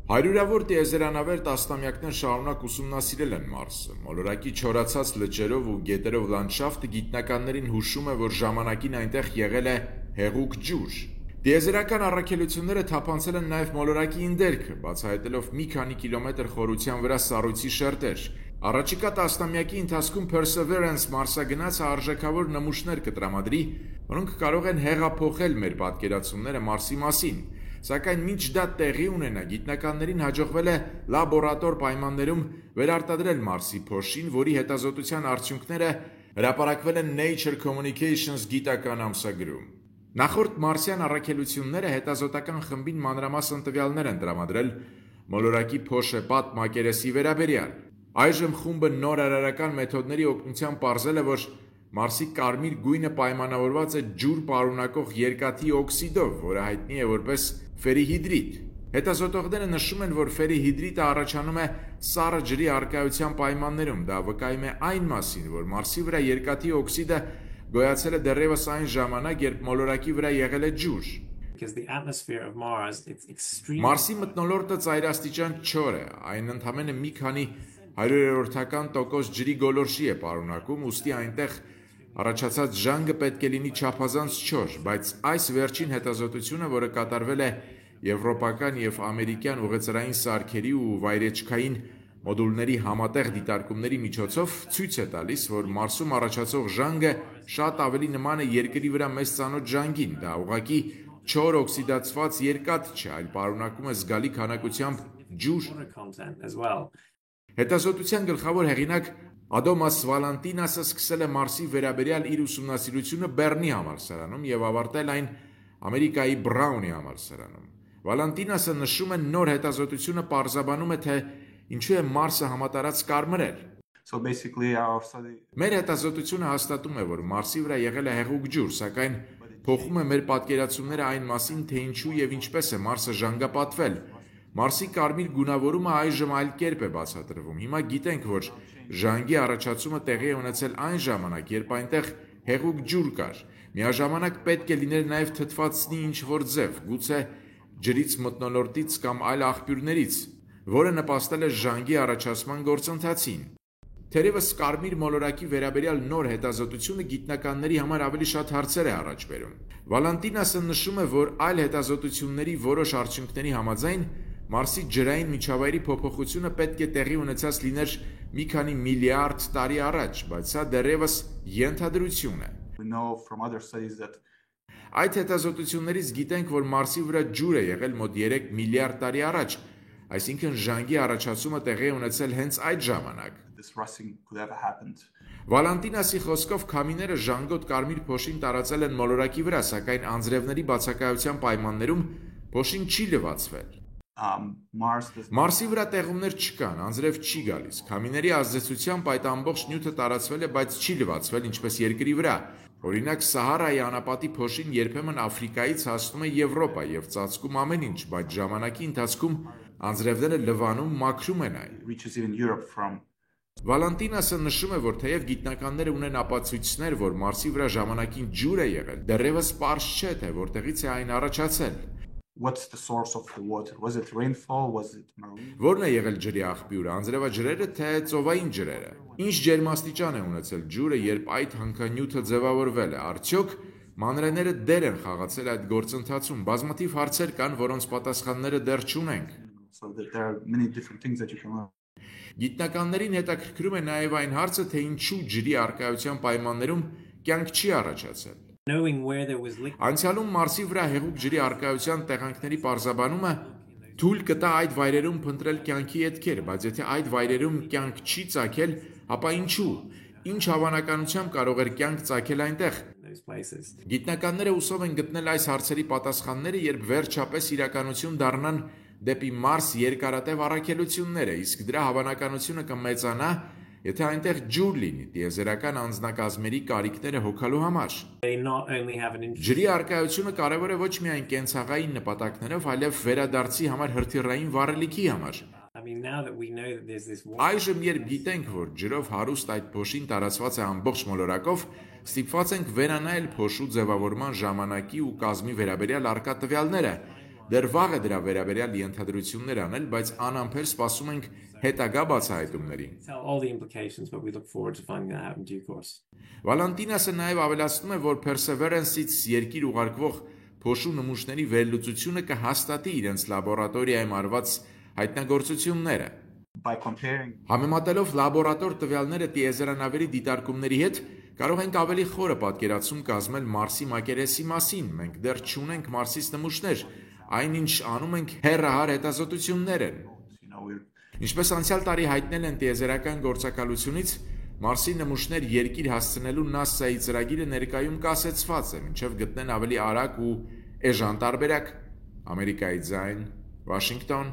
Հարյուրավոր տիեզերանավեր տասնամյակներ շարունակ ուսումնասիրել են Մարսը։ Մոլորակի չորացած լճերով ու գետերով լանդշաֆտը գիտնականներին հուշում է, որ ժամանակին այնտեղ եղել է հեղուկ ջուր։ Տիեզերական առաքելությունները թափանցել են նաև մոլորակի ինդերքը, բացահայտելով մի քանի կիլոմետր խորության վրա սառույցի շերտեր։ Առաջիկա տասնամյակի ընթացքում Perseverance մարսագնացը արժեքավոր նմուշներ կտրամադրի, որոնք կարող են հեղափոխել մեր պատկերացումները Մարսի մասին։ Սակայն մինչ դա տեղի ունենա, գիտնականներին հաջողվել է լաբորատոր պայմաններում վերարտադրել Մարսի փոշին, որի հետազոտության արդյունքները հրապարակվել են Nature Communications գիտական ամսագրում։ Նախորդ մարսյան առաքելությունները հետազոտական խմբին մանրամասն տվյալներ են տրամադրել մոլորակի փոշեպատ մակերեսի վերաբերյալ։ Այժմ խումբը նոր արարական մեթոդների օգնությամբ պարզել է, որ Մարսի կարմիր գույնը պայմանավորված է ջուր պարունակող երկաթի օքսիդով, որը հայտնի է որպես ֆերիհիդրիտ։ Հետազոտողները նշում են, որ ֆերիհիդրիտը առաջանում է սառը ջրի առկայության պայմաններում։ Դա վկայում է այն մասին, որ Մարսի վրա երկաթի օքսիդը գոյացել է դեռևս այն ժամանակ, երբ մոլորակի վրա եղել է ջուր։ Մարսի մթնոլորտը ծայրաստիճան չոր է, այն ընդամենը մի քանի 100% ջրի գոլորշի է պարունակում, ուստի այնտեղ առաջացած ժանգը պետք է լինի չափազանց չոր, բայց այս վերջին հետազոտությունը, որը կատարվել է եվրոպական և ամերիկյան ուղեծրային սարքերի ու վայրեջքային մոդուլների համատեղ դիտարկումների միջոցով, ցույց է տալիս, որ Մարսում առաջացող ժանգը շատ ավելի նման է Երկրի վրա մեզ ծանոթ ժանգին։ Դա ուղղակի չոր օքսիդացված երկաթ չէ, այլ պարունակում է զգալի քանակությամբ ջուր։ Հետազոտության գլխավոր հեղինակ Ադոմաս Վալանտինասը սկսել է Մարսի վերաբերյալ իր ուսումնասիրությունը Բեռնի համալսարանում և ավարտել այն Ամերիկայի Բրաունի համալսարանում։ Վալանտինասը նշում է, նոր հետազոտությունը պարզաբանում է, թե ինչու է Մարսը համատարած կարմրել։ Մեր հետազոտությունը հաստատում է, որ Մարսի վրա եղել է հեղուկ ջուր, սակայն փոխում է մեր պատկերացումները այն մասին, թե ինչու և ինչպես է Մարսը ժանգապատվել։ Մարսի կարմիր գունավորումը այժմ այլ կերպ է բացատրվում։ Հիմա գիտենք, որ ժանգի առաջացումը տեղի է ունեցել այն ժամանակ, երբ այնտեղ հեղուկ ջուր կար։ Միաժամանակ պետք է լիներ նաև թթվածնի ինչ-որ ձև, գուցե ջրից, մթնոլորտից կամ այլ աղբյուրներից, որը նպաստել է ժանգի առաջացման գործընթացին։ Թերևս կարմիր մոլորակի վերաբերյալ նոր հետազոտությունը գիտնականների համար ավելի շատ հարցեր է առաջ բերում։ Վալանտինասը նշում է, որ այլ հետազոտությունների որոշ արդյունքների համաձայն Մարսի ջրային միջավայրի փոփոխությունը պետք է տեղի ունեցած լիներ մի քանի միլիարդ տարի առաջ, բայց սա դեռևս ենթադրություն է։ Այդ հետազոտություններից գիտենք, որ Մարսի վրա ջուր է եղել մոտ 3 միլիարդ տարի առաջ, այսինքն ժանգի առաջացումը տեղի է ունեցել հենց այդ ժամանակ։ Վալանտինասի խոսքով քամիները ժանգոտ կարմիր փոշին տարածել են մոլորակի վրա, սակայն անձրևների բացակայության պայմաններում փոշին չի լվացվել։ Մարսի վրա տեղումներ չկան, անձրև չի գալիս։ Քամիների ազդեցությամբ այդ ամբողջ նյութը տարածվել է, բայց չի լվացվել, ինչպես Երկրի վրա։ Օրինակ, Սահարայի անապատի փոշին երբեմն Աֆրիկայից հասնում է Եվրոպա և ծածկում ամեն ինչ, բայց ժամանակի ընթացքում անձրևները լվանում, մաքրում են այն։ Վալանտինասը նշում է, որ թեև գիտնականները ունեն ապացույցներ, որ Մարսի վրա ժամանակին ջուր է եղել, դեռևս պարզ չէ, թե որտեղից է այն առաջացել։ Որն է եղել ջրի աղբյուրը, անձրևաջրերը, թե ծովային ջրերը։ Ինչ ջերմաստիճան է ունեցել ջուրը, երբ այդ հանքանյութը ձևավորվել է։ Արդյոք մանրէները դեր են խաղացել այդ գործընթացում։ Բազմաթիվ հարցեր կան, որոնց պատասխանները դեռ չունենք։ Գիտնականներին հետաքրքրում է նաև այն հարցը, թե ինչու ջրի առկայության պայմաններում կյանք չի առաջացել։ Անցյալում Մարսի վրա հեղուկ ջրի առկայության տեղանքների պարզաբանումը թույլ կտա այդ վայրերում փնտրել կյանքի հետքեր, բայց եթե այդ վայրերում կյանք չի ծագել, ապա ինչու։ Ինչ հավանականությամբ կարող էր կյանք ծագել այնտեղ։ Գիտնականները հուսով են գտնել այս հարցերի պատասխանները, երբ վերջապես իրականություն դառնան դեպի Մարս երկարատև առաքելությունները, իսկ դրա հավանականությունը կմեծանա, եթե այնտեղ ջուր լինի տիեզերական անձնակազմերի կարիքները հոգալու համար։ Ջրի առկայությունը կարևոր է ոչ միայն կենցաղային նպատակներով, այլև վերադարձի համար հրթիռային վառելիքի համար։ Այժմ, երբ գիտենք, որ ջրով հարուստ այդ փոշին տարածված է ամբողջ մոլորակով, ստիպված ենք վերանայել փոշու ձևավորման ժամանակի ու կազմի վերաբերյալ առկա տվյալները։ Դեռ վաղ է դրա վերաբերյալ ենթադրություններ անել, բայց անամբեր սպասում ենք հետագա բացահայտումներին։ Վալանտինասը նաև ավելացնում է, որ Perseverance-ից երկիր ուղարկվող փոշու նմուշների վերլուծությունը կհաստատի իրենց լաբորատորիայում արված հայտնագործությունները։ Համեմատելով լաբորատոր տվյալները տիեզերանավերի դիտարկումների հետ, կարող ենք ավելի խորը պատկերացում կազմել Մարսի մակերեսի մասին։ Մենք դեռ չունենք Մարսից նմուշներ, այնինչ անում ենք հեռահար հետազոտություններ են։ Ինչպես անցյալ տարի հայտնել են տիեզերական գործակալությունից, Մարսի նմուշներ երկիր հասցնելու NASA-ի ծրագիրը ներկայում կասեցված է, մինչև գտնեն ավելի արագ ու էժան տարբերակ։ Ամերիկայի ձայն, Վաշինգտոն,